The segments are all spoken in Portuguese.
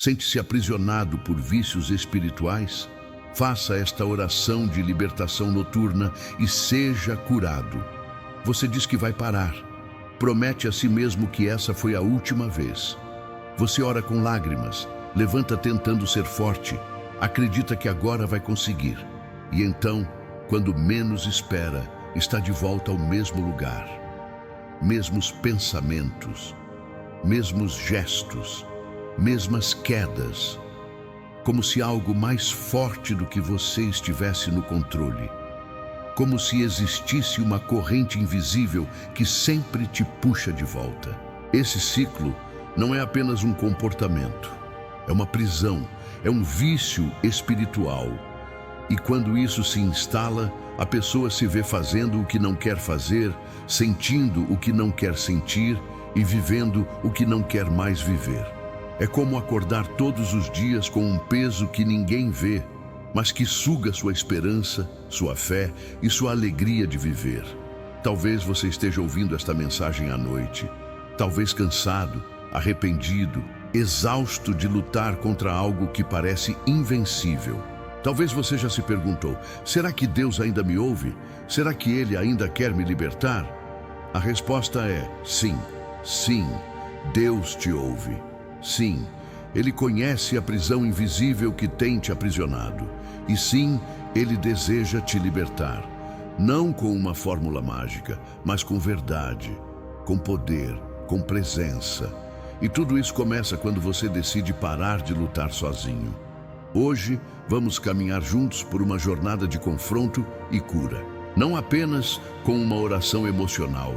Sente-se aprisionado por vícios espirituais? Faça esta oração de libertação noturna e seja curado. Você diz que vai parar. Promete a si mesmo que essa foi a última vez. Você ora com lágrimas, levanta tentando ser forte, acredita que agora vai conseguir. E então, quando menos espera, está de volta ao mesmo lugar. Mesmos pensamentos, mesmos gestos, mesmas quedas, como se algo mais forte do que você estivesse no controle, como se existisse uma corrente invisível que sempre te puxa de volta. Esse ciclo não é apenas um comportamento, é uma prisão, é um vício espiritual. E quando isso se instala, a pessoa se vê fazendo o que não quer fazer, sentindo o que não quer sentir e vivendo o que não quer mais viver. É como acordar todos os dias com um peso que ninguém vê, mas que suga sua esperança, sua fé e sua alegria de viver. Talvez você esteja ouvindo esta mensagem à noite, talvez cansado, arrependido, exausto de lutar contra algo que parece invencível. Talvez você já se perguntou: será que Deus ainda me ouve? Será que Ele ainda quer me libertar? A resposta é sim, sim, Deus te ouve. Sim, Ele conhece a prisão invisível que tem te aprisionado. E sim, Ele deseja te libertar. Não com uma fórmula mágica, mas com verdade, com poder, com presença. E tudo isso começa quando você decide parar de lutar sozinho. Hoje, vamos caminhar juntos por uma jornada de confronto e cura. Não apenas com uma oração emocional,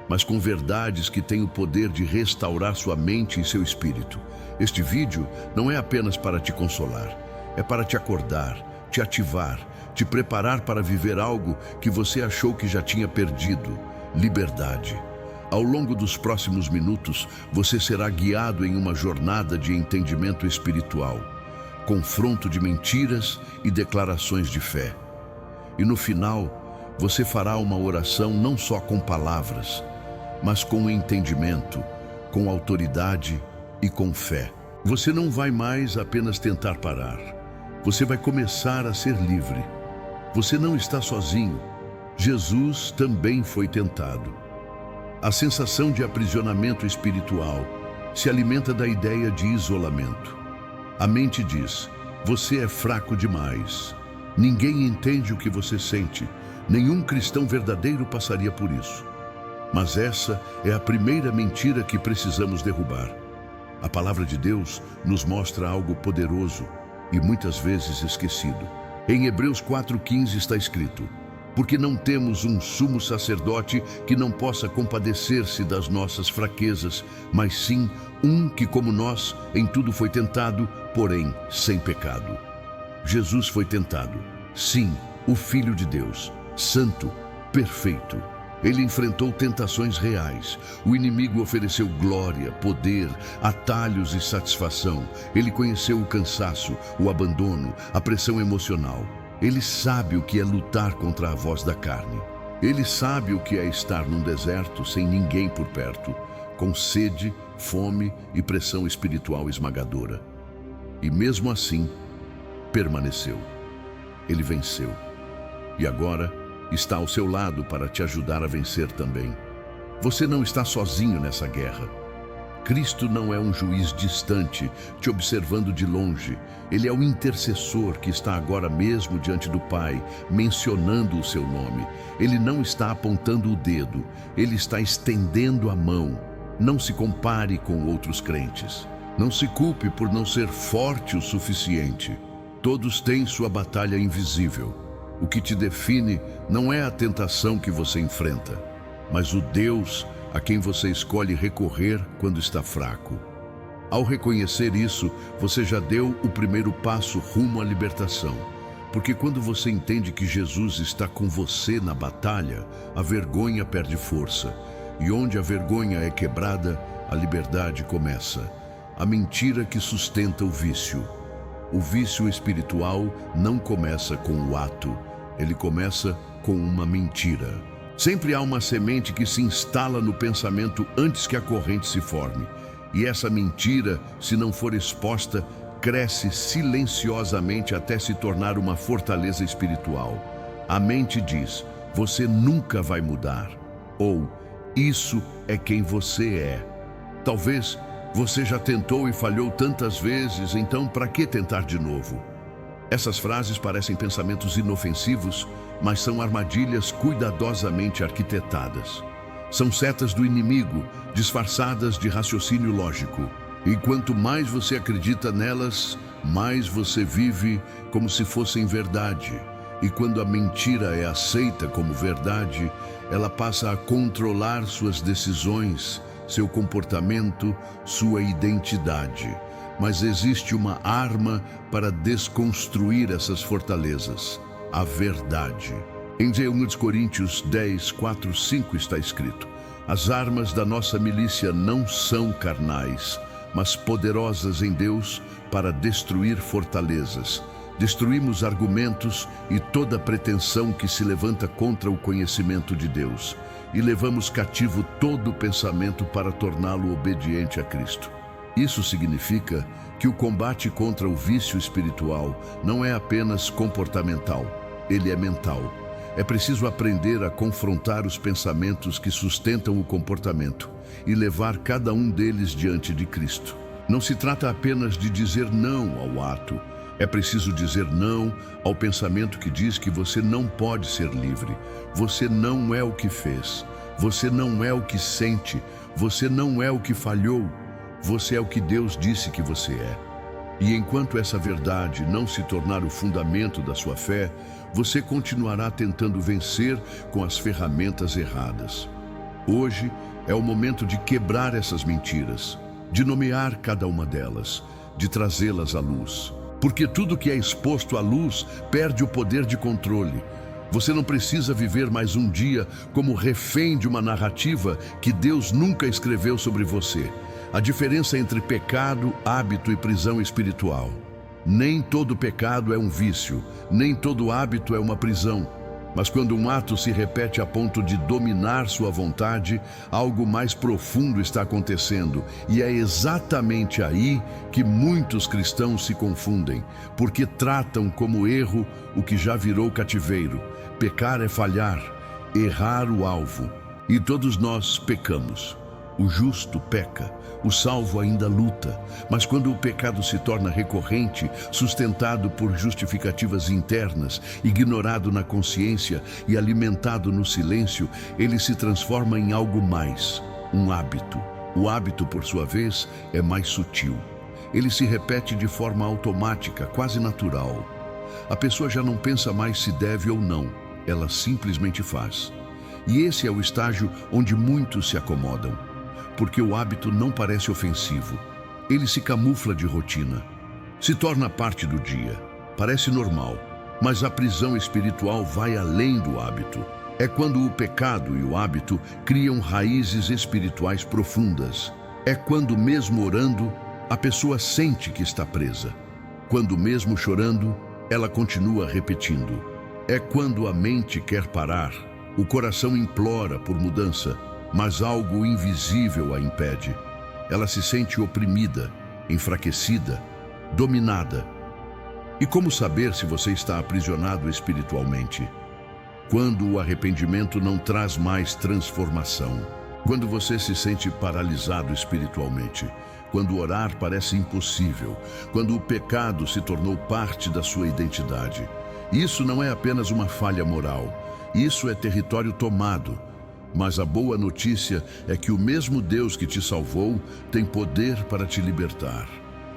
mas com verdades que têm o poder de restaurar sua mente e seu espírito. Este vídeo não é apenas para te consolar, é para te acordar, te ativar, te preparar para viver algo que você achou que já tinha perdido: liberdade. Ao longo dos próximos minutos, você será guiado em uma jornada de entendimento espiritual, confronto de mentiras e declarações de fé. E no final, você fará uma oração não só com palavras, mas com entendimento, com autoridade e com fé. Você não vai mais apenas tentar parar. Você vai começar a ser livre. Você não está sozinho. Jesus também foi tentado. A sensação de aprisionamento espiritual se alimenta da ideia de isolamento. A mente diz: você é fraco demais. Ninguém entende o que você sente. Nenhum cristão verdadeiro passaria por isso. Mas essa é a primeira mentira que precisamos derrubar. A palavra de Deus nos mostra algo poderoso e muitas vezes esquecido. Em Hebreus 4:15 está escrito: porque não temos um sumo sacerdote que não possa compadecer-se das nossas fraquezas, mas sim um que, como nós, em tudo foi tentado, porém sem pecado. Jesus foi tentado. Sim, o Filho de Deus, santo, perfeito. Ele enfrentou tentações reais. O inimigo ofereceu glória, poder, atalhos e satisfação. Ele conheceu o cansaço, o abandono, a pressão emocional. Ele sabe o que é lutar contra a voz da carne. Ele sabe o que é estar num deserto sem ninguém por perto, com sede, fome e pressão espiritual esmagadora. E mesmo assim, permaneceu. Ele venceu. E agora está ao seu lado para te ajudar a vencer também. Você não está sozinho nessa guerra. Cristo não é um juiz distante, te observando de longe. Ele é o intercessor que está agora mesmo diante do Pai, mencionando o seu nome. Ele não está apontando o dedo, ele está estendendo a mão. Não se compare com outros crentes. Não se culpe por não ser forte o suficiente. Todos têm sua batalha invisível. O que te define não é a tentação que você enfrenta, mas o Deus a quem você escolhe recorrer quando está fraco. Ao reconhecer isso, você já deu o primeiro passo rumo à libertação. Porque quando você entende que Jesus está com você na batalha, a vergonha perde força. E onde a vergonha é quebrada, a liberdade começa. A mentira que sustenta o vício. O vício espiritual não começa com o ato, ele começa com uma mentira. Sempre há uma semente que se instala no pensamento antes que a corrente se forme. E essa mentira, se não for exposta, cresce silenciosamente até se tornar uma fortaleza espiritual. A mente diz: você nunca vai mudar, ou isso é quem você é. Talvez você já tentou e falhou tantas vezes, então para que tentar de novo? Essas frases parecem pensamentos inofensivos, mas são armadilhas cuidadosamente arquitetadas. São setas do inimigo, disfarçadas de raciocínio lógico. E quanto mais você acredita nelas, mais você vive como se fossem verdade. E quando a mentira é aceita como verdade, ela passa a controlar suas decisões, seu comportamento, sua identidade. Mas existe uma arma para desconstruir essas fortalezas: a verdade. Em 2 Coríntios 10, 4, 5 está escrito: as armas da nossa milícia não são carnais, mas poderosas em Deus para destruir fortalezas. Destruímos argumentos e toda pretensão que se levanta contra o conhecimento de Deus, e levamos cativo todo pensamento para torná-lo obediente a Cristo. Isso significa que o combate contra o vício espiritual não é apenas comportamental, ele é mental. É preciso aprender a confrontar os pensamentos que sustentam o comportamento e levar cada um deles diante de Cristo. Não se trata apenas de dizer não ao ato. É preciso dizer não ao pensamento que diz que você não pode ser livre. Você não é o que fez. Você não é o que sente. Você não é o que falhou. Você é o que Deus disse que você é. E enquanto essa verdade não se tornar o fundamento da sua fé, você continuará tentando vencer com as ferramentas erradas. Hoje é o momento de quebrar essas mentiras, de nomear cada uma delas, de trazê-las à luz. Porque tudo que é exposto à luz perde o poder de controle. Você não precisa viver mais um dia como refém de uma narrativa que Deus nunca escreveu sobre você. A diferença entre pecado, hábito e prisão espiritual. Nem todo pecado é um vício, nem todo hábito é uma prisão. Mas quando um ato se repete a ponto de dominar sua vontade, algo mais profundo está acontecendo. E é exatamente aí que muitos cristãos se confundem, porque tratam como erro o que já virou cativeiro. Pecar é falhar, errar o alvo. E todos nós pecamos. O justo peca, o salvo ainda luta, mas quando o pecado se torna recorrente, sustentado por justificativas internas, ignorado na consciência e alimentado no silêncio, ele se transforma em algo mais, um hábito. O hábito, por sua vez, é mais sutil. Ele se repete de forma automática, quase natural. A pessoa já não pensa mais se deve ou não, ela simplesmente faz. E esse é o estágio onde muitos se acomodam. Porque o hábito não parece ofensivo. Ele se camufla de rotina. Se torna parte do dia. Parece normal. Mas a prisão espiritual vai além do hábito. É quando o pecado e o hábito criam raízes espirituais profundas. É quando, mesmo orando, a pessoa sente que está presa. Quando, mesmo chorando, ela continua repetindo. É quando a mente quer parar. O coração implora por mudança, mas algo invisível a impede. Ela se sente oprimida, enfraquecida, dominada. E como saber se você está aprisionado espiritualmente? Quando o arrependimento não traz mais transformação. Quando você se sente paralisado espiritualmente. Quando orar parece impossível. Quando o pecado se tornou parte da sua identidade. Isso não é apenas uma falha moral. Isso é território tomado. Mas a boa notícia é que o mesmo Deus que te salvou tem poder para te libertar.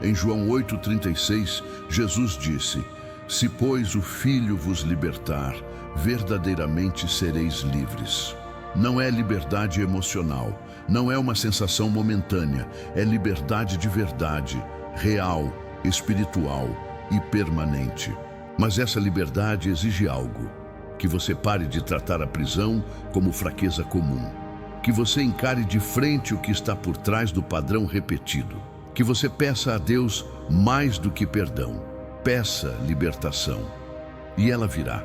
Em João 8,36, Jesus disse: se, pois, o Filho vos libertar, verdadeiramente sereis livres. Não é liberdade emocional, não é uma sensação momentânea, é liberdade de verdade, real, espiritual e permanente. Mas essa liberdade exige algo. Que você pare de tratar a prisão como fraqueza comum. Que você encare de frente o que está por trás do padrão repetido. Que você peça a Deus mais do que perdão. Peça libertação. E ela virá.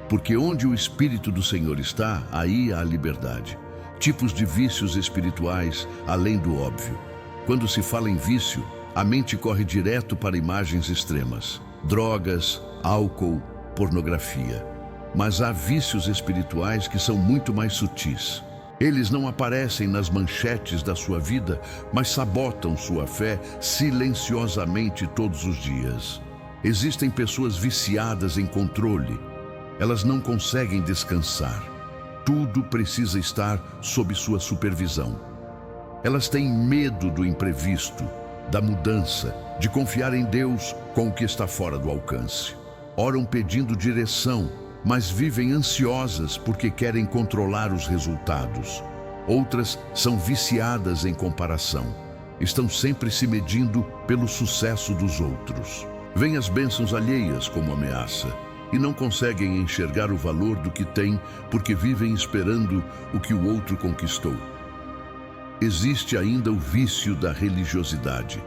Porque onde o Espírito do Senhor está, aí há liberdade. Tipos de vícios espirituais além do óbvio. Quando se fala em vício, a mente corre direto para imagens extremas: drogas, álcool, pornografia. Mas há vícios espirituais que são muito mais sutis. Eles não aparecem nas manchetes da sua vida, mas sabotam sua fé silenciosamente todos os dias. Existem pessoas viciadas em controle. Elas não conseguem descansar. Tudo precisa estar sob sua supervisão. Elas têm medo do imprevisto, da mudança, de confiar em Deus com o que está fora do alcance. Oram pedindo direção, mas vivem ansiosas porque querem controlar os resultados. Outras são viciadas em comparação. Estão sempre se medindo pelo sucesso dos outros. Veem as bênçãos alheias como ameaça e não conseguem enxergar o valor do que têm porque vivem esperando o que o outro conquistou. Existe ainda o vício da religiosidade.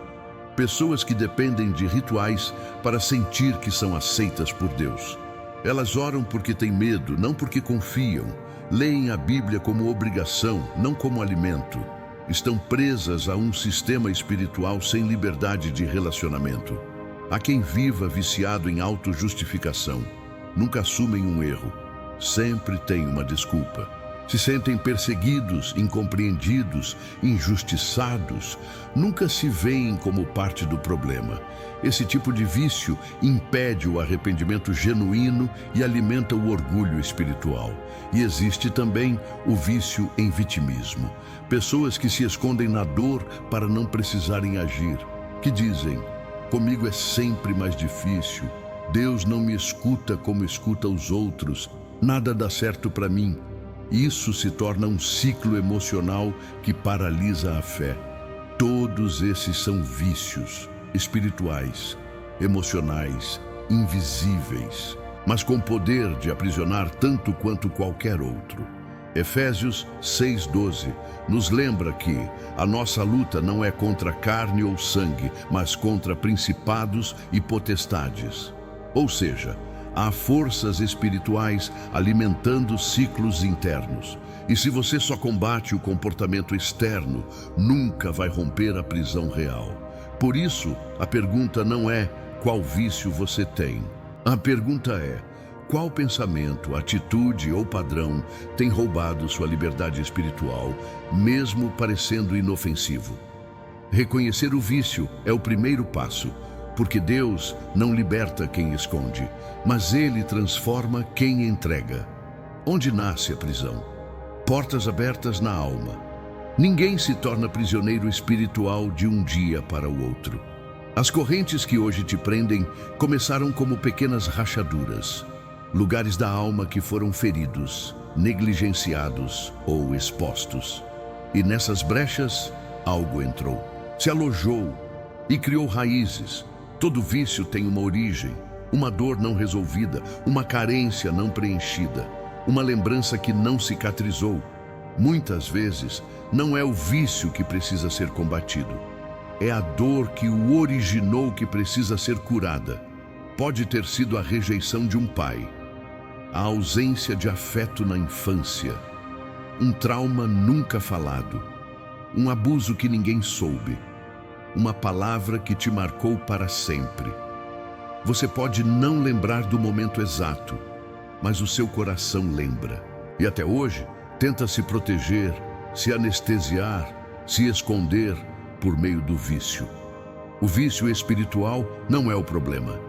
Pessoas que dependem de rituais para sentir que são aceitas por Deus. Elas oram porque têm medo, não porque confiam. Leem a Bíblia como obrigação, não como alimento. Estão presas a um sistema espiritual sem liberdade de relacionamento. Há quem viva viciado em autojustificação. Nunca assumem um erro. Sempre têm uma desculpa. Se sentem perseguidos, incompreendidos, injustiçados. Nunca se veem como parte do problema. Esse tipo de vício impede o arrependimento genuíno e alimenta o orgulho espiritual. E existe também o vício em vitimismo. Pessoas que se escondem na dor para não precisarem agir. Que dizem: comigo é sempre mais difícil. Deus não me escuta como escuta os outros. Nada dá certo para mim. Isso se torna um ciclo emocional que paralisa a fé. Todos esses são vícios espirituais, emocionais, invisíveis, mas com poder de aprisionar tanto quanto qualquer outro. Efésios 6:12 nos lembra que a nossa luta não é contra carne ou sangue, mas contra principados e potestades. Ou seja, há forças espirituais alimentando ciclos internos. E se você só combate o comportamento externo, nunca vai romper a prisão real. Por isso, a pergunta não é qual vício você tem. A pergunta é: qual pensamento, atitude ou padrão tem roubado sua liberdade espiritual, mesmo parecendo inofensivo? Reconhecer o vício é o primeiro passo, porque Deus não liberta quem esconde, mas Ele transforma quem entrega. Onde nasce a prisão? Portas abertas na alma. Ninguém se torna prisioneiro espiritual de um dia para o outro. As correntes que hoje te prendem começaram como pequenas rachaduras, lugares da alma que foram feridos, negligenciados ou expostos. E nessas brechas, algo entrou, se alojou e criou raízes. Todo vício tem uma origem, uma dor não resolvida, uma carência não preenchida, uma lembrança que não cicatrizou. Muitas vezes, não é o vício que precisa ser combatido. É a dor que o originou que precisa ser curada. Pode ter sido a rejeição de um pai, a ausência de afeto na infância, um trauma nunca falado, um abuso que ninguém soube, uma palavra que te marcou para sempre. Você pode não lembrar do momento exato, mas o seu coração lembra. E até hoje, tenta se proteger, se anestesiar, se esconder por meio do vício. O vício espiritual não é o problema.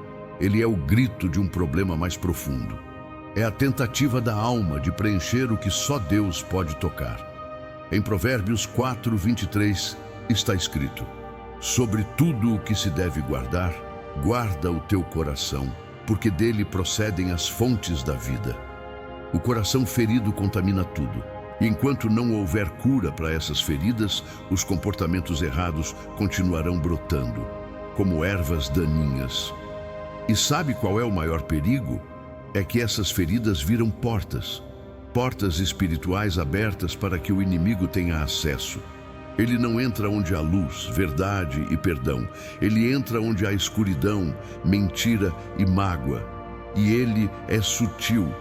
Ele é o grito de um problema mais profundo. É a tentativa da alma de preencher o que só Deus pode tocar. Em Provérbios 4:23 está escrito: sobre tudo o que se deve guardar, guarda o teu coração, porque dele procedem as fontes da vida. O coração ferido contamina tudo. E enquanto não houver cura para essas feridas, os comportamentos errados continuarão brotando, como ervas daninhas. E sabe qual é o maior perigo? É que essas feridas viram portas espirituais abertas para que o inimigo tenha acesso. Ele não entra onde há luz, verdade e perdão. Ele entra onde há escuridão, mentira e mágoa. E ele é sutil.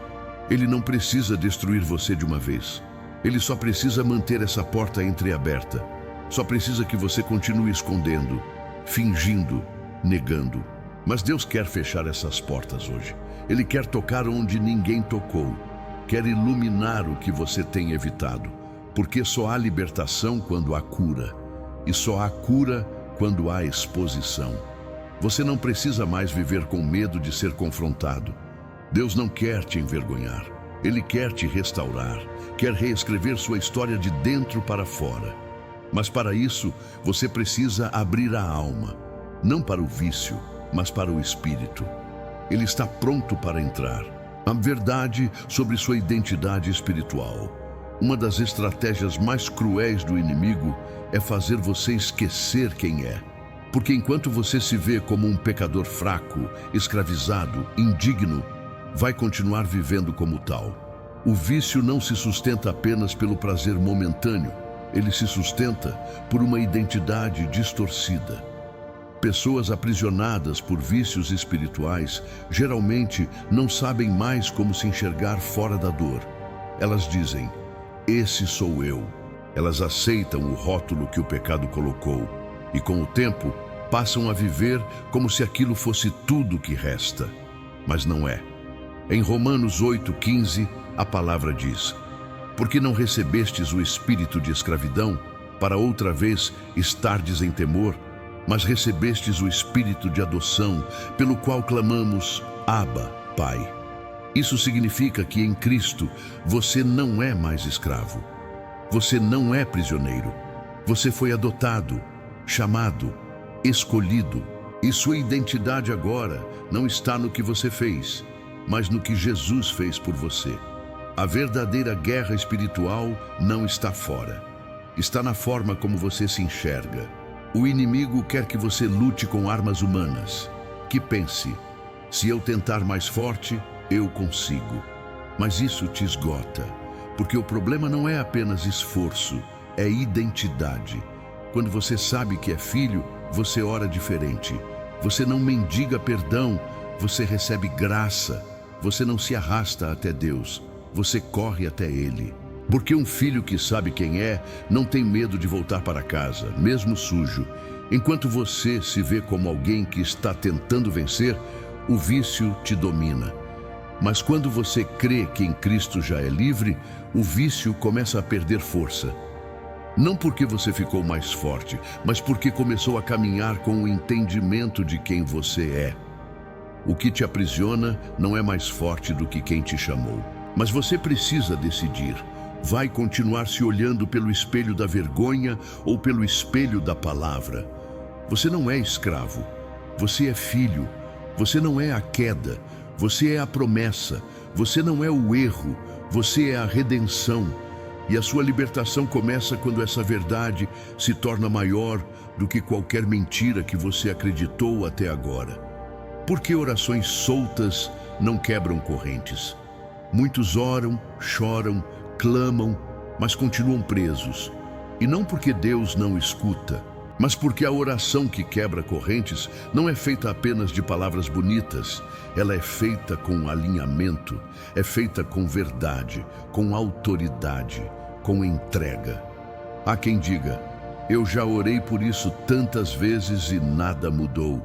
Ele não precisa destruir você de uma vez. Ele só precisa manter essa porta entreaberta. Só precisa que você continue escondendo, fingindo, negando. Mas Deus quer fechar essas portas hoje. Ele quer tocar onde ninguém tocou. Quer iluminar o que você tem evitado. Porque só há libertação quando há cura. E só há cura quando há exposição. Você não precisa mais viver com medo de ser confrontado. Deus não quer te envergonhar. Ele quer te restaurar. Quer reescrever sua história de dentro para fora. Mas para isso, você precisa abrir a alma. Não para o vício, mas para o espírito. Ele está pronto para entrar. A verdade sobre sua identidade espiritual. Uma das estratégias mais cruéis do inimigo é fazer você esquecer quem é. Porque enquanto você se vê como um pecador fraco, escravizado, indigno, vai continuar vivendo como tal. O vício não se sustenta apenas pelo prazer momentâneo. Ele se sustenta por uma identidade distorcida. Pessoas aprisionadas por vícios espirituais geralmente não sabem mais como se enxergar fora da dor. Elas dizem, esse sou eu. Elas aceitam o rótulo que o pecado colocou e com o tempo passam a viver como se aquilo fosse tudo que resta. Mas não é. Em Romanos 8,15, a palavra diz, porque não recebestes o espírito de escravidão para outra vez estardes em temor, mas recebestes o espírito de adoção, pelo qual clamamos, Abba, Pai. Isso significa que em Cristo você não é mais escravo. Você não é prisioneiro. Você foi adotado, chamado, escolhido. E sua identidade agora não está no que você fez, mas no que Jesus fez por você. A verdadeira guerra espiritual não está fora. Está na forma como você se enxerga. O inimigo quer que você lute com armas humanas. Que pense, se eu tentar mais forte, eu consigo. Mas isso te esgota, porque o problema não é apenas esforço, é identidade. Quando você sabe que é filho, você ora diferente. Você não mendiga perdão, você recebe graça. Você não se arrasta até Deus, você corre até Ele. Porque um filho que sabe quem é, não tem medo de voltar para casa, mesmo sujo. Enquanto você se vê como alguém que está tentando vencer, o vício te domina. Mas quando você crê que em Cristo já é livre, o vício começa a perder força. Não porque você ficou mais forte, mas porque começou a caminhar com o entendimento de quem você é. O que te aprisiona não é mais forte do que quem te chamou. Mas você precisa decidir. Vai continuar se olhando pelo espelho da vergonha ou pelo espelho da palavra? Você não é escravo. Você é filho. Você não é a queda. Você é a promessa. Você não é o erro. Você é a redenção. E a sua libertação começa quando essa verdade se torna maior do que qualquer mentira que você acreditou até agora. Por que orações soltas não quebram correntes? Muitos oram, choram, clamam, mas continuam presos. E não porque Deus não escuta, mas porque a oração que quebra correntes não é feita apenas de palavras bonitas. Ela é feita com alinhamento, é feita com verdade, com autoridade, com entrega. Há quem diga, eu já orei por isso tantas vezes e nada mudou.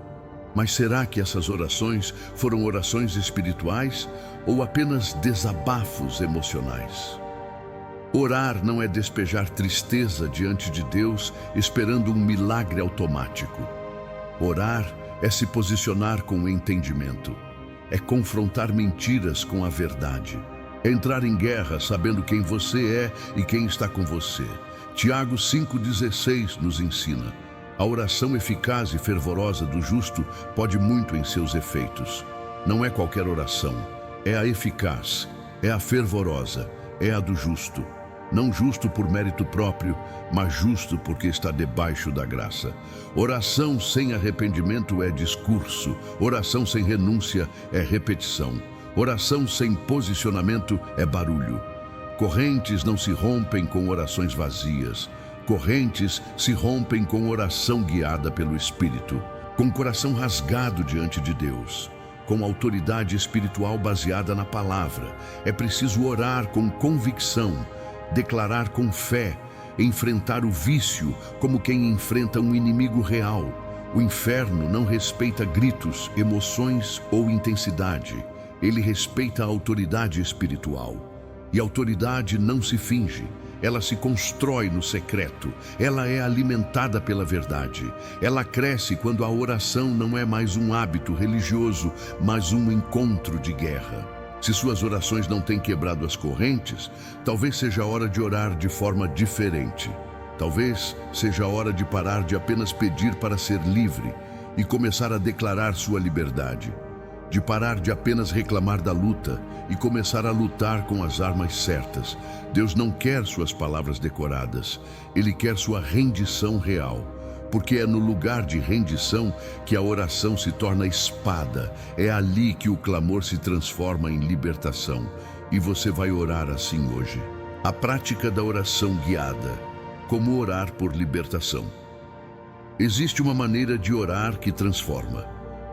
Mas será que essas orações foram orações espirituais ou apenas desabafos emocionais? Orar não é despejar tristeza diante de Deus esperando um milagre automático. Orar é se posicionar com entendimento. É confrontar mentiras com a verdade. É entrar em guerra sabendo quem você é e quem está com você. Tiago 5,16 nos ensina. A oração eficaz e fervorosa do justo pode muito em seus efeitos. Não é qualquer oração, é a eficaz, é a fervorosa, é a do justo. Não justo por mérito próprio, mas justo porque está debaixo da graça. Oração sem arrependimento é discurso, oração sem renúncia é repetição, oração sem posicionamento é barulho. Correntes não se rompem com orações vazias. Correntes se rompem com oração guiada pelo Espírito, com coração rasgado diante de Deus, com autoridade espiritual baseada na palavra. É preciso orar com convicção, declarar com fé, enfrentar o vício como quem enfrenta um inimigo real. O inferno não respeita gritos, emoções ou intensidade. Ele respeita a autoridade espiritual. E a autoridade não se finge, ela se constrói no secreto, ela é alimentada pela verdade. Ela cresce quando a oração não é mais um hábito religioso, mas um encontro de guerra. Se suas orações não têm quebrado as correntes, talvez seja a hora de orar de forma diferente. Talvez seja a hora de parar de apenas pedir para ser livre e começar a declarar sua liberdade. De parar de apenas reclamar da luta e começar a lutar com as armas certas. Deus não quer suas palavras decoradas, Ele quer sua rendição real. Porque é no lugar de rendição que a oração se torna espada. É ali que o clamor se transforma em libertação. E você vai orar assim hoje. A prática da oração guiada. Como orar por libertação. Existe uma maneira de orar que transforma,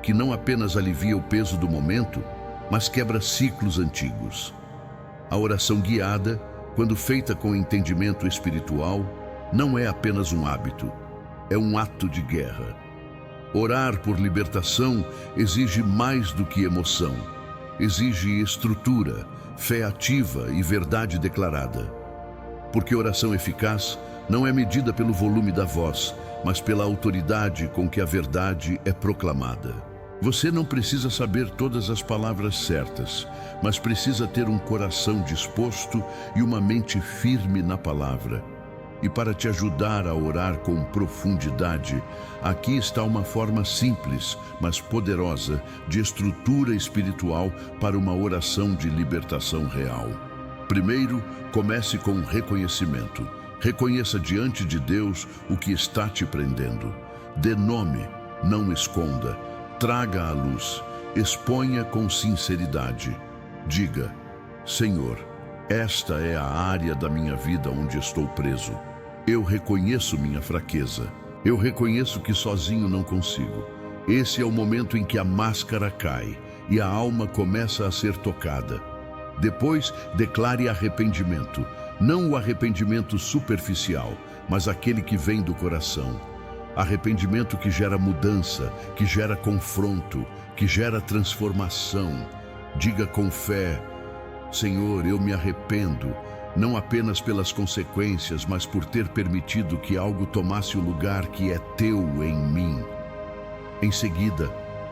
que não apenas alivia o peso do momento, mas quebra ciclos antigos. A oração guiada, quando feita com entendimento espiritual, não é apenas um hábito, é um ato de guerra. Orar por libertação exige mais do que emoção, exige estrutura, fé ativa e verdade declarada. Porque oração eficaz não é medida pelo volume da voz, mas pela autoridade com que a verdade é proclamada. Você não precisa saber todas as palavras certas, mas precisa ter um coração disposto e uma mente firme na palavra. E para te ajudar a orar com profundidade, aqui está uma forma simples, mas poderosa, de estrutura espiritual para uma oração de libertação real. Primeiro, comece com reconhecimento. Reconheça diante de Deus o que está te prendendo. Dê nome, não esconda. Traga à luz, exponha com sinceridade. Diga: Senhor, esta é a área da minha vida onde estou preso. Eu reconheço minha fraqueza. Eu reconheço que sozinho não consigo. Esse é o momento em que a máscara cai e a alma começa a ser tocada. Depois, declare arrependimento. Não o arrependimento superficial, mas aquele que vem do coração. Arrependimento que gera mudança, que gera confronto, que gera transformação. Diga com fé: Senhor, eu me arrependo, não apenas pelas consequências, mas por ter permitido que algo tomasse o lugar que é teu em mim. Em seguida,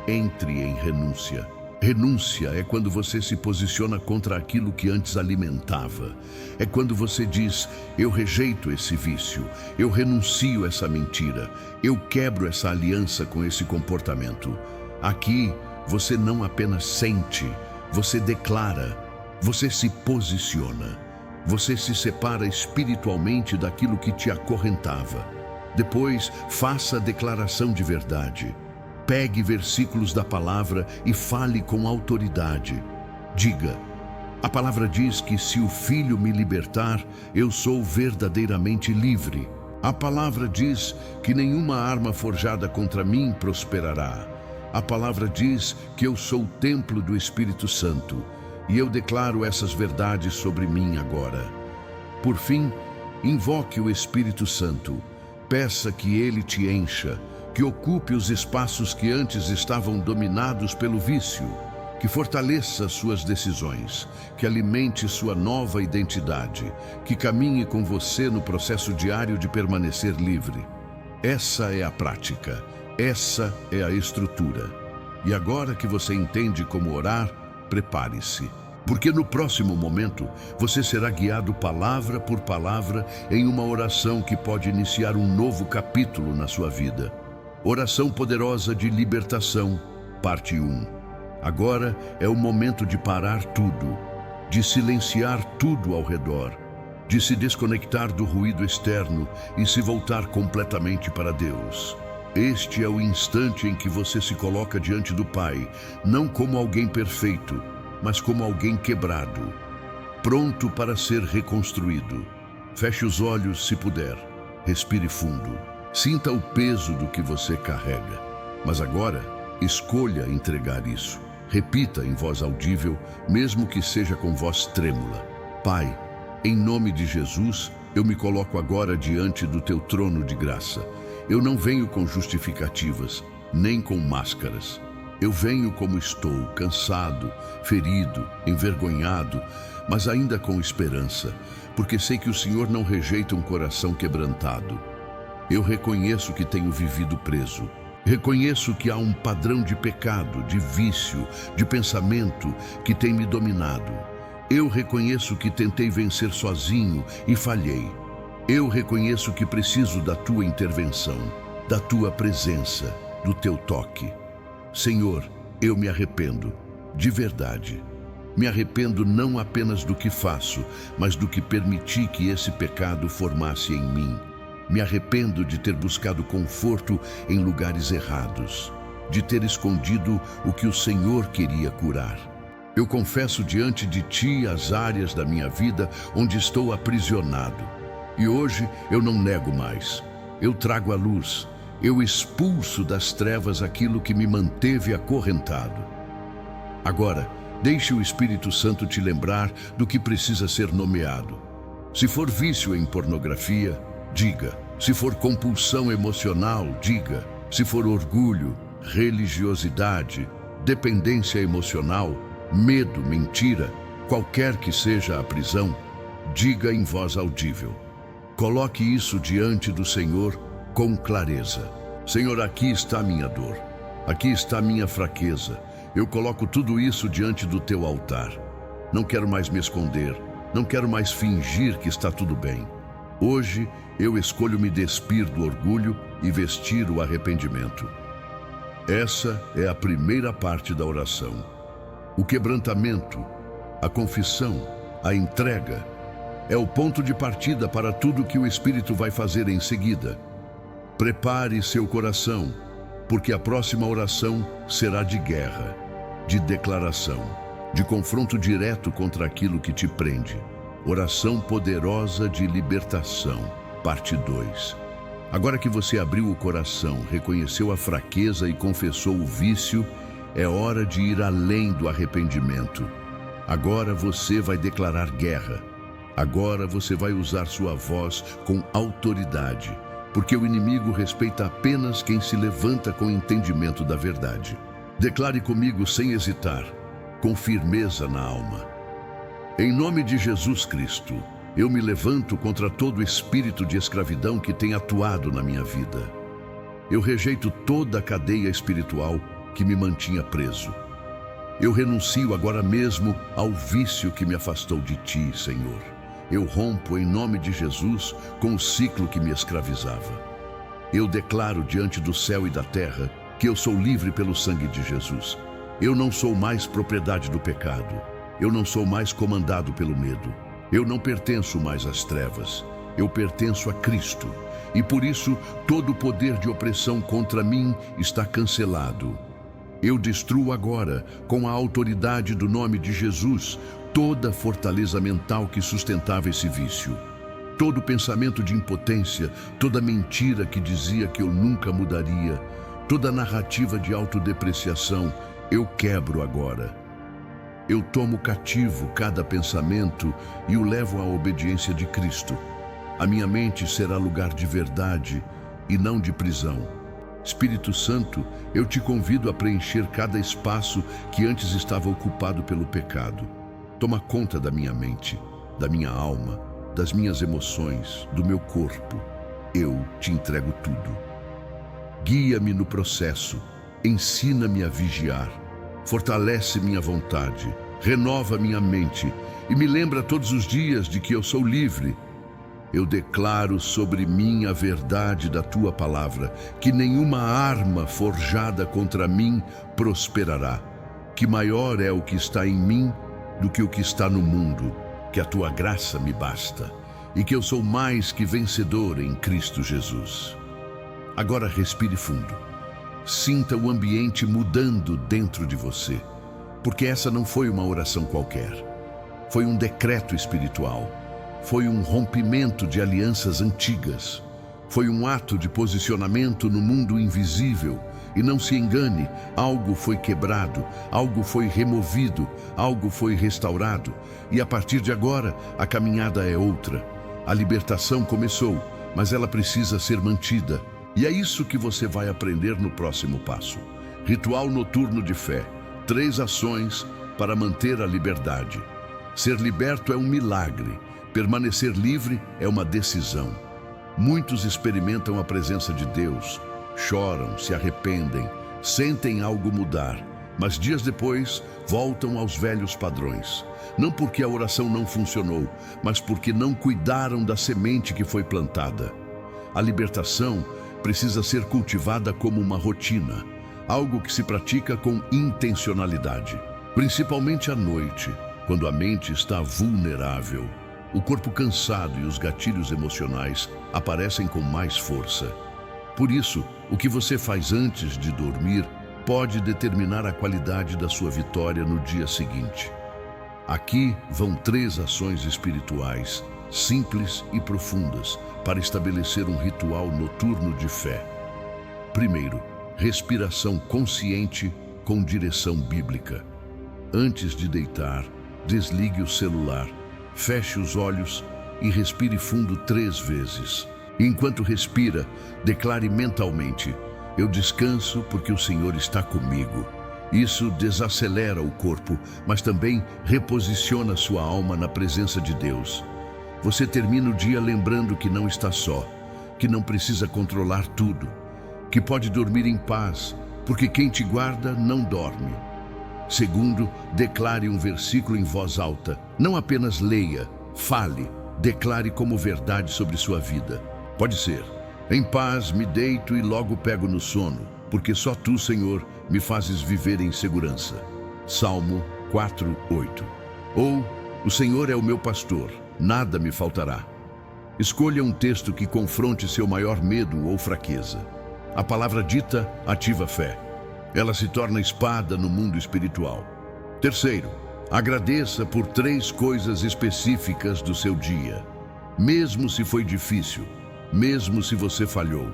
entre em renúncia. Renúncia é quando você se posiciona contra aquilo que antes alimentava. É quando você diz: eu rejeito esse vício, eu renuncio essa mentira, eu quebro essa aliança com esse comportamento. Aqui, você não apenas sente, você declara, você se posiciona. Você se separa espiritualmente daquilo que te acorrentava. Depois, faça a declaração de verdade. Pegue versículos da palavra e fale com autoridade. Diga: a palavra diz que se o Filho me libertar, eu sou verdadeiramente livre. A palavra diz que nenhuma arma forjada contra mim prosperará. A palavra diz que eu sou o templo do Espírito Santo. E eu declaro essas verdades sobre mim agora. Por fim, invoque o Espírito Santo. Peça que ele te encha, que ocupe os espaços que antes estavam dominados pelo vício, que fortaleça suas decisões, que alimente sua nova identidade, que caminhe com você no processo diário de permanecer livre. Essa é a prática, essa é a estrutura. E agora que você entende como orar, prepare-se, porque no próximo momento você será guiado palavra por palavra em uma oração que pode iniciar um novo capítulo na sua vida. Oração poderosa de libertação, parte 1. Agora é o momento de parar tudo, de silenciar tudo ao redor, de se desconectar do ruído externo e se voltar completamente para Deus. Este é o instante em que você se coloca diante do Pai, não como alguém perfeito, mas como alguém quebrado, pronto para ser reconstruído. Feche os olhos se puder, respire fundo. Sinta o peso do que você carrega, mas agora escolha entregar isso. Repita em voz audível, mesmo que seja com voz trêmula: Pai, em nome de Jesus, eu me coloco agora diante do teu trono de graça. Eu não venho com justificativas, nem com máscaras. Eu venho como estou, cansado, ferido, envergonhado, mas ainda com esperança, porque sei que o Senhor não rejeita um coração quebrantado. Eu reconheço que tenho vivido preso. Reconheço que há um padrão de pecado, de vício, de pensamento que tem me dominado. Eu reconheço que tentei vencer sozinho e falhei. Eu reconheço que preciso da tua intervenção, da tua presença, do teu toque. Senhor, eu me arrependo, de verdade. Me arrependo não apenas do que faço, mas do que permiti que esse pecado formasse em mim. Me arrependo de ter buscado conforto em lugares errados, de ter escondido o que o Senhor queria curar. Eu confesso diante de ti as áreas da minha vida onde estou aprisionado. E hoje eu não nego mais. Eu trago à luz. Eu expulso das trevas aquilo que me manteve acorrentado. Agora, deixe o Espírito Santo te lembrar do que precisa ser nomeado. Se for vício em pornografia, diga. Se for compulsão emocional, diga. Se for orgulho, religiosidade, dependência emocional, medo, mentira, qualquer que seja a prisão, diga em voz audível. Coloque isso diante do Senhor com clareza. Senhor, aqui está a minha dor, aqui está a minha fraqueza. Eu coloco tudo isso diante do teu altar. Não quero mais me esconder, não quero mais fingir que está tudo bem. Hoje eu escolho me despir do orgulho e vestir o arrependimento. Essa é a primeira parte da oração. O quebrantamento, a confissão, a entrega, é o ponto de partida para tudo que o Espírito vai fazer em seguida. Prepare seu coração, porque a próxima oração será de guerra, de declaração, de confronto direto contra aquilo que te prende. Oração poderosa de libertação, parte 2. Agora que você abriu o coração, reconheceu a fraqueza e confessou o vício, é hora de ir além do arrependimento. Agora você vai declarar guerra. Agora você vai usar sua voz com autoridade, porque o inimigo respeita apenas quem se levanta com entendimento da verdade. Declare comigo sem hesitar, com firmeza na alma. Em nome de Jesus Cristo, eu me levanto contra todo espírito de escravidão que tem atuado na minha vida. Eu rejeito toda a cadeia espiritual que me mantinha preso. Eu renuncio agora mesmo ao vício que me afastou de ti, Senhor. Eu rompo em nome de Jesus com o ciclo que me escravizava. Eu declaro diante do céu e da terra que eu sou livre pelo sangue de Jesus. Eu não sou mais propriedade do pecado. Eu não sou mais comandado pelo medo. Eu não pertenço mais às trevas. Eu pertenço a Cristo. E por isso, todo o poder de opressão contra mim está cancelado. Eu destruo agora, com a autoridade do nome de Jesus, toda fortaleza mental que sustentava esse vício. Todo pensamento de impotência, toda mentira que dizia que eu nunca mudaria, toda narrativa de autodepreciação, eu quebro agora. Eu tomo cativo cada pensamento e o levo à obediência de Cristo. A minha mente será lugar de verdade e não de prisão. Espírito Santo, eu te convido a preencher cada espaço que antes estava ocupado pelo pecado. Toma conta da minha mente, da minha alma, das minhas emoções, do meu corpo. Eu te entrego tudo. Guia-me no processo, ensina-me a vigiar, fortalece minha vontade, renova minha mente e me lembra todos os dias de que eu sou livre. Eu declaro sobre mim a verdade da tua palavra, que nenhuma arma forjada contra mim prosperará, que maior é o que está em mim do que o que está no mundo, que a tua graça me basta e que eu sou mais que vencedor em Cristo Jesus. Agora respire fundo. Sinta o ambiente mudando dentro de você, porque essa não foi uma oração qualquer. Foi um decreto espiritual. Foi um rompimento de alianças antigas. Foi um ato de posicionamento no mundo invisível. E não se engane, algo foi quebrado, algo foi removido, algo foi restaurado. E a partir de agora, a caminhada é outra. A libertação começou, mas ela precisa ser mantida. E é isso que você vai aprender no próximo passo. Ritual noturno de fé. 3 ações para manter a liberdade. Ser liberto é um milagre. Permanecer livre é uma decisão. Muitos experimentam a presença de Deus, choram, se arrependem, sentem algo mudar, mas dias depois voltam aos velhos padrões. Não porque a oração não funcionou, mas porque não cuidaram da semente que foi plantada. A libertação precisa ser cultivada como uma rotina, algo que se pratica com intencionalidade, principalmente à noite, quando a mente está vulnerável. O corpo cansado e os gatilhos emocionais aparecem com mais força. Por isso, o que você faz antes de dormir pode determinar a qualidade da sua vitória no dia seguinte. Aqui vão 3 ações espirituais, simples e profundas, para estabelecer um ritual noturno de fé. Primeiro, respiração consciente com direção bíblica. Antes de deitar, desligue o celular, feche os olhos e respire fundo 3 vezes. Enquanto respira, declare mentalmente: eu descanso porque o Senhor está comigo. Isso desacelera o corpo, mas também reposiciona sua alma na presença de Deus. Você termina o dia lembrando que não está só, que não precisa controlar tudo, que pode dormir em paz, porque quem te guarda não dorme. Segundo, declare um versículo em voz alta. Não apenas leia, fale, declare como verdade sobre sua vida. Pode ser: em paz me deito e logo pego no sono, porque só tu, Senhor, me fazes viver em segurança. Salmo 4:8. Ou: o Senhor é o meu pastor, nada me faltará. Escolha um texto que confronte seu maior medo ou fraqueza. A palavra dita ativa a fé. Ela se torna espada no mundo espiritual. Terceiro, agradeça por 3 coisas específicas do seu dia. Mesmo se foi difícil, mesmo se você falhou.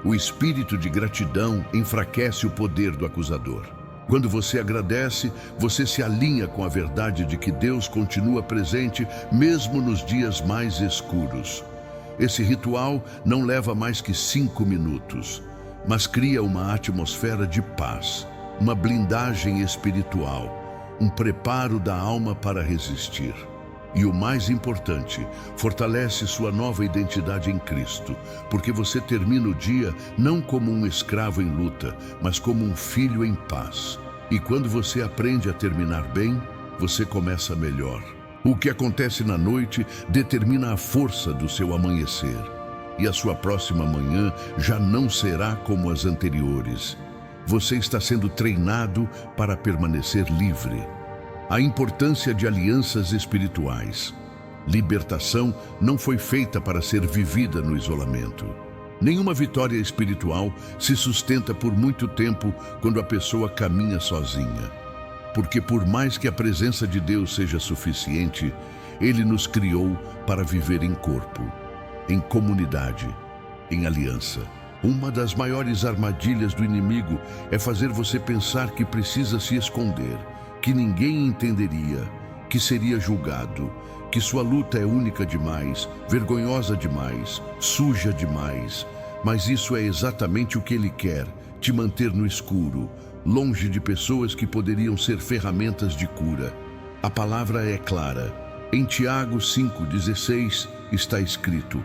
O espírito de gratidão enfraquece o poder do acusador. Quando você agradece, você se alinha com a verdade de que Deus continua presente mesmo nos dias mais escuros. Esse ritual não leva mais que 5 minutos, mas cria uma atmosfera de paz, uma blindagem espiritual, um preparo da alma para resistir. E o mais importante, fortalece sua nova identidade em Cristo, porque você termina o dia não como um escravo em luta, mas como um filho em paz. E quando você aprende a terminar bem, você começa melhor. O que acontece na noite determina a força do seu amanhecer. E a sua próxima manhã já não será como as anteriores. Você está sendo treinado para permanecer livre. A importância de alianças espirituais. Libertação não foi feita para ser vivida no isolamento. Nenhuma vitória espiritual se sustenta por muito tempo quando a pessoa caminha sozinha. Porque por mais que a presença de Deus seja suficiente, Ele nos criou para viver em corpo, em comunidade, em aliança. Uma das maiores armadilhas do inimigo é fazer você pensar que precisa se esconder, que ninguém entenderia, que seria julgado, que sua luta é única demais, vergonhosa demais, suja demais. Mas isso é exatamente o que ele quer, te manter no escuro, longe de pessoas que poderiam ser ferramentas de cura. A palavra é clara. Em Tiago 5,16 está escrito: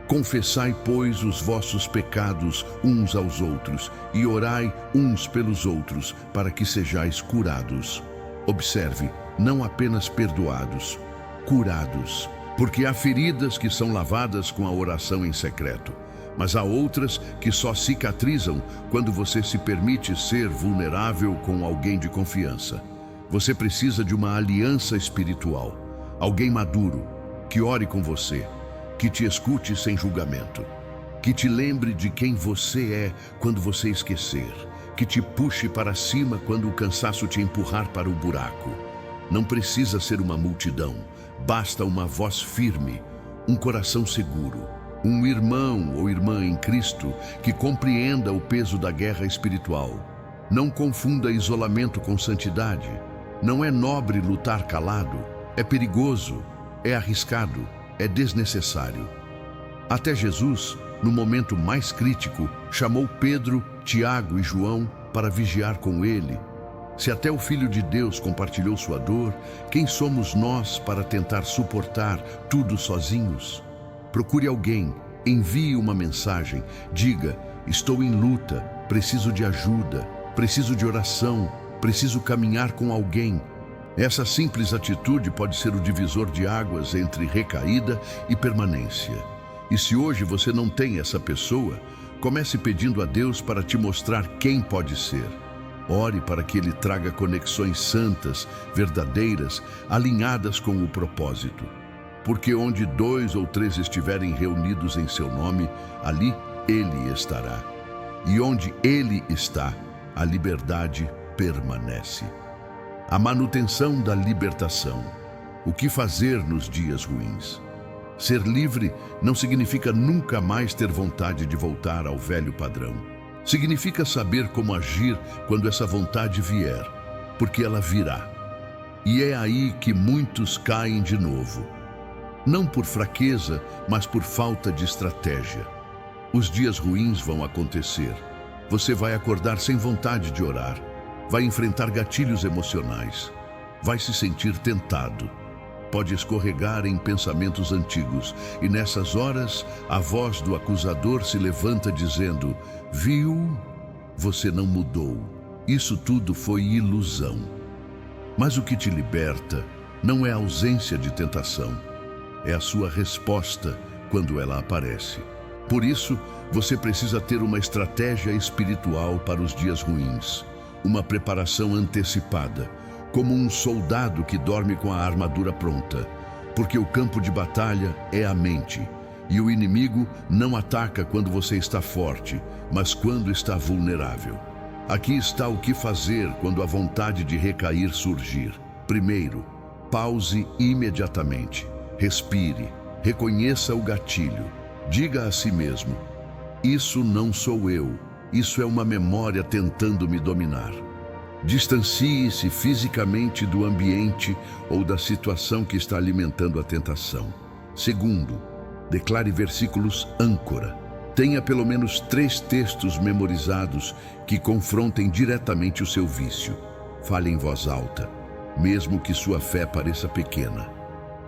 confessai, pois, os vossos pecados uns aos outros e orai uns pelos outros, para que sejais curados. Observe, não apenas perdoados, curados. Porque há feridas que são lavadas com a oração em secreto, mas há outras que só cicatrizam quando você se permite ser vulnerável com alguém de confiança. Você precisa de uma aliança espiritual, alguém maduro, que ore com você, que te escute sem julgamento, que te lembre de quem você é quando você esquecer, que te puxe para cima quando o cansaço te empurrar para o buraco. Não precisa ser uma multidão, basta uma voz firme, um coração seguro, um irmão ou irmã em Cristo que compreenda o peso da guerra espiritual. Não confunda isolamento com santidade. Não é nobre lutar calado, é perigoso, é arriscado. é desnecessário. Até Jesus, no momento mais crítico, chamou Pedro, Tiago e João para vigiar com ele. Se até o Filho de Deus compartilhou sua dor, quem somos nós para tentar suportar tudo sozinhos? Procure alguém, envie uma mensagem, diga: estou em luta, preciso de ajuda, preciso de oração, preciso caminhar com alguém. Essa simples atitude pode ser o divisor de águas entre recaída e permanência. E se hoje você não tem essa pessoa, comece pedindo a Deus para te mostrar quem pode ser. Ore para que Ele traga conexões santas, verdadeiras, alinhadas com o propósito. Porque onde 2 ou 3 estiverem reunidos em seu nome, ali Ele estará. E onde Ele está, a liberdade permanece. A manutenção da libertação. O que fazer nos dias ruins? Ser livre não significa nunca mais ter vontade de voltar ao velho padrão. Significa saber como agir quando essa vontade vier, porque ela virá. E é aí que muitos caem de novo. Não por fraqueza, mas por falta de estratégia. Os dias ruins vão acontecer. Você vai acordar sem vontade de orar. Vai enfrentar gatilhos emocionais. Vai se sentir tentado. Pode escorregar em pensamentos antigos, e nessas horas a voz do acusador se levanta dizendo: viu? Você não mudou. Isso tudo foi ilusão. Mas o que te liberta não é a ausência de tentação, é a sua resposta quando ela aparece. Por isso, você precisa ter uma estratégia espiritual para os dias ruins, uma preparação antecipada, como um soldado que dorme com a armadura pronta, porque o campo de batalha é a mente, e o inimigo não ataca quando você está forte, mas quando está vulnerável. Aqui está o que fazer quando a vontade de recair surgir. Primeiro, pause imediatamente, respire, reconheça o gatilho, diga a si mesmo: isso não sou eu, isso é uma memória tentando me dominar. Distancie-se fisicamente do ambiente ou da situação que está alimentando a tentação. Segundo, declare versículos âncora. Tenha pelo menos 3 textos memorizados que confrontem diretamente o seu vício. Fale em voz alta, mesmo que sua fé pareça pequena.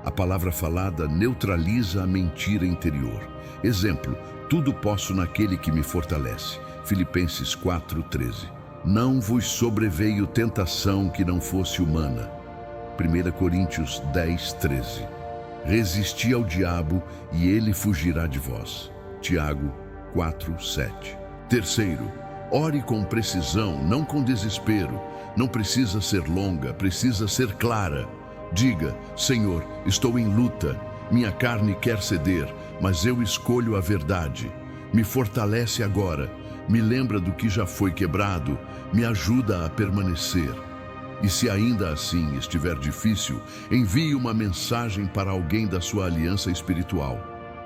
A palavra falada neutraliza a mentira interior. Exemplo: tudo posso naquele que me fortalece. Filipenses 4:13. Não vos sobreveio tentação que não fosse humana. 1 Coríntios 10:13. Resisti ao diabo e ele fugirá de vós. Tiago 4:7. Terceiro, ore com precisão, não com desespero. Não precisa ser longa, precisa ser clara. Diga: Senhor, estou em luta. Minha carne quer ceder, mas eu escolho a verdade. Me fortalece agora. Me lembra do que já foi quebrado, me ajuda a permanecer. E se ainda assim estiver difícil, envie uma mensagem para alguém da sua aliança espiritual.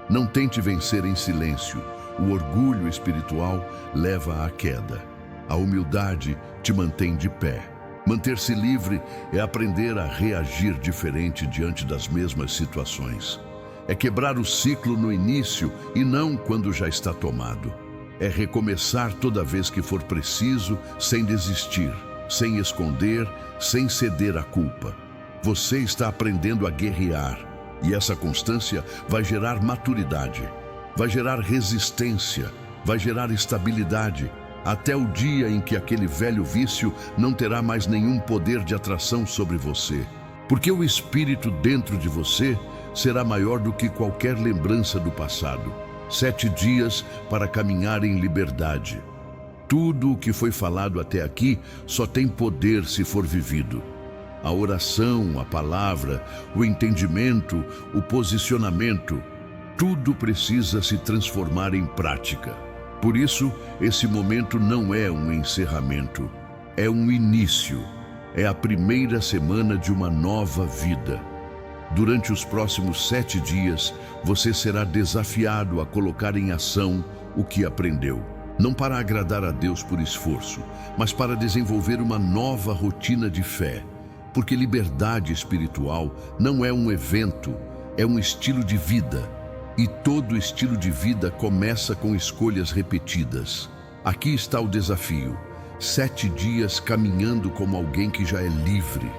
Não tente vencer em silêncio. O orgulho espiritual leva à queda. A humildade te mantém de pé. Manter-se livre é aprender a reagir diferente diante das mesmas situações. É quebrar o ciclo no início e não quando já está tomado. É recomeçar toda vez que for preciso, sem desistir, sem esconder, sem ceder à culpa. Você está aprendendo a guerrear, e essa constância vai gerar maturidade, vai gerar resistência, vai gerar estabilidade, até o dia em que aquele velho vício não terá mais nenhum poder de atração sobre você. Porque o espírito dentro de você será maior do que qualquer lembrança do passado. 7 dias para caminhar em liberdade. Tudo o que foi falado até aqui só tem poder se for vivido. A oração, a palavra, o entendimento, o posicionamento, tudo precisa se transformar em prática. Por isso, esse momento não é um encerramento, é um início. É a primeira semana de uma nova vida. Durante os próximos 7 dias, você será desafiado a colocar em ação o que aprendeu. Não para agradar a Deus por esforço, mas para desenvolver uma nova rotina de fé. Porque liberdade espiritual não é um evento, é um estilo de vida. E todo estilo de vida começa com escolhas repetidas. Aqui está o desafio: 7 dias caminhando como alguém que já é livre.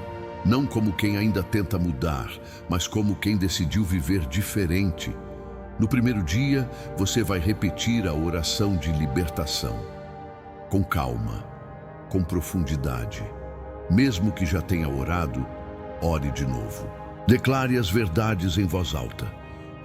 Não como quem ainda tenta mudar, mas como quem decidiu viver diferente. No primeiro dia, você vai repetir a oração de libertação. Com calma, com profundidade. Mesmo que já tenha orado, ore de novo. Declare as verdades em voz alta.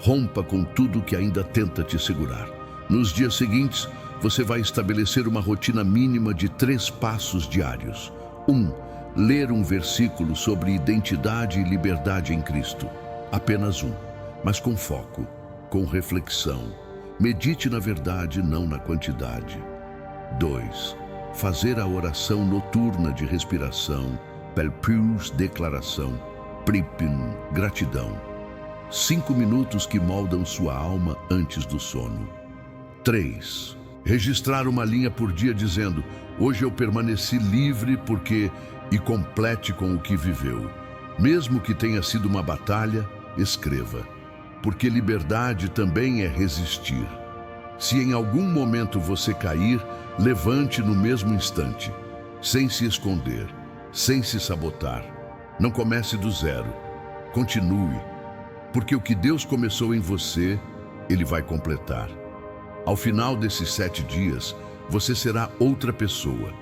Rompa com tudo que ainda tenta te segurar. Nos dias seguintes, você vai estabelecer uma rotina mínima de 3 passos diários. 1. Ler um versículo sobre identidade e liberdade em Cristo. Apenas um, mas com foco, com reflexão. Medite na verdade, não na quantidade. 2. Fazer a oração noturna de respiração, Pelpius, declaração, Pripin, gratidão. 5 minutos que moldam sua alma antes do sono. 3. Registrar uma linha por dia dizendo: hoje eu permaneci livre porque... e complete com o que viveu. Mesmo que tenha sido uma batalha, escreva. Porque liberdade também é resistir. Se em algum momento você cair, levante no mesmo instante, sem se esconder, sem se sabotar. Não comece do zero. Continue, porque o que Deus começou em você, Ele vai completar. Ao final desses 7 dias, você será outra pessoa.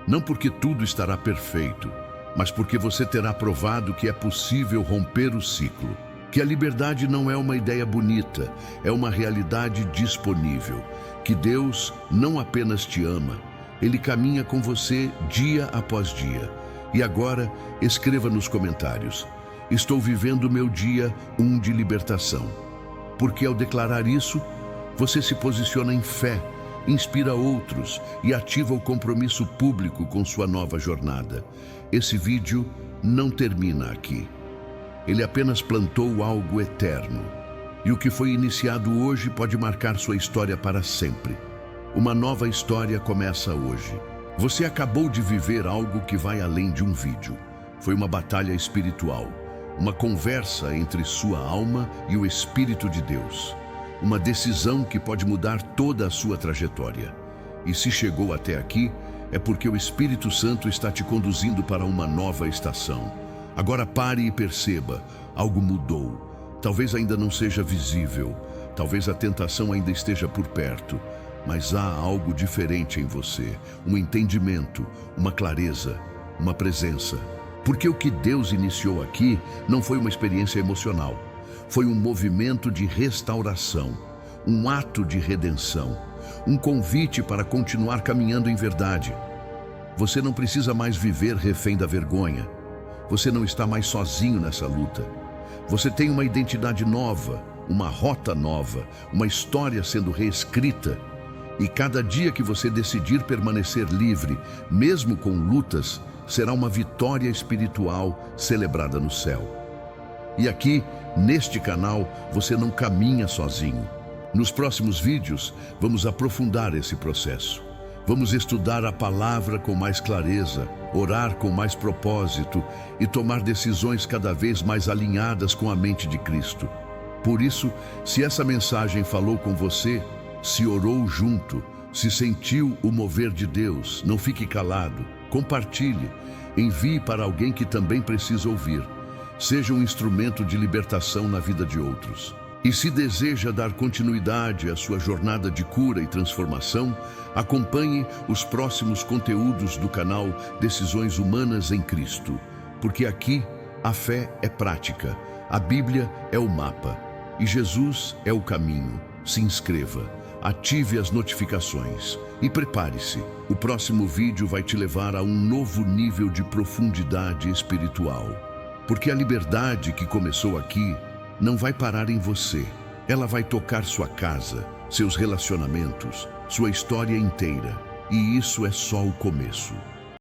Não porque tudo estará perfeito, mas porque você terá provado que é possível romper o ciclo. Que a liberdade não é uma ideia bonita, é uma realidade disponível. Que Deus não apenas te ama, Ele caminha com você dia após dia. E agora, escreva nos comentários: estou vivendo meu dia 1 de libertação. Porque ao declarar isso, você se posiciona em fé, inspira outros e ativa o compromisso público com sua nova jornada. Esse vídeo não termina aqui. Ele apenas plantou algo eterno. E o que foi iniciado hoje pode marcar sua história para sempre. Uma nova história começa hoje. Você acabou de viver algo que vai além de um vídeo. Foi uma batalha espiritual, uma conversa entre sua alma e o Espírito de Deus. Uma decisão que pode mudar toda a sua trajetória. E se chegou até aqui, é porque o Espírito Santo está te conduzindo para uma nova estação. Agora pare e perceba, algo mudou. Talvez ainda não seja visível, talvez a tentação ainda esteja por perto, mas há algo diferente em você, um entendimento, uma clareza, uma presença. Porque o que Deus iniciou aqui não foi uma experiência emocional. Foi um movimento de restauração, um ato de redenção, um convite para continuar caminhando em verdade. Você não precisa mais viver refém da vergonha. Você não está mais sozinho nessa luta. Você tem uma identidade nova, uma rota nova, uma história sendo reescrita. E cada dia que você decidir permanecer livre, mesmo com lutas, será uma vitória espiritual celebrada no céu. E aqui, neste canal, você não caminha sozinho. Nos próximos vídeos, vamos aprofundar esse processo. Vamos estudar a palavra com mais clareza, orar com mais propósito e tomar decisões cada vez mais alinhadas com a mente de Cristo. Por isso, se essa mensagem falou com você, se orou junto, se sentiu o mover de Deus, não fique calado, compartilhe, envie para alguém que também precisa ouvir. Seja um instrumento de libertação na vida de outros. E se deseja dar continuidade à sua jornada de cura e transformação, acompanhe os próximos conteúdos do canal Decisões Humanas em Cristo. Porque aqui a fé é prática, a Bíblia é o mapa e Jesus é o caminho. Se inscreva, ative as notificações e prepare-se. O próximo vídeo vai te levar a um novo nível de profundidade espiritual. Porque a liberdade que começou aqui não vai parar em você. Ela vai tocar sua casa, seus relacionamentos, sua história inteira. E isso é só o começo.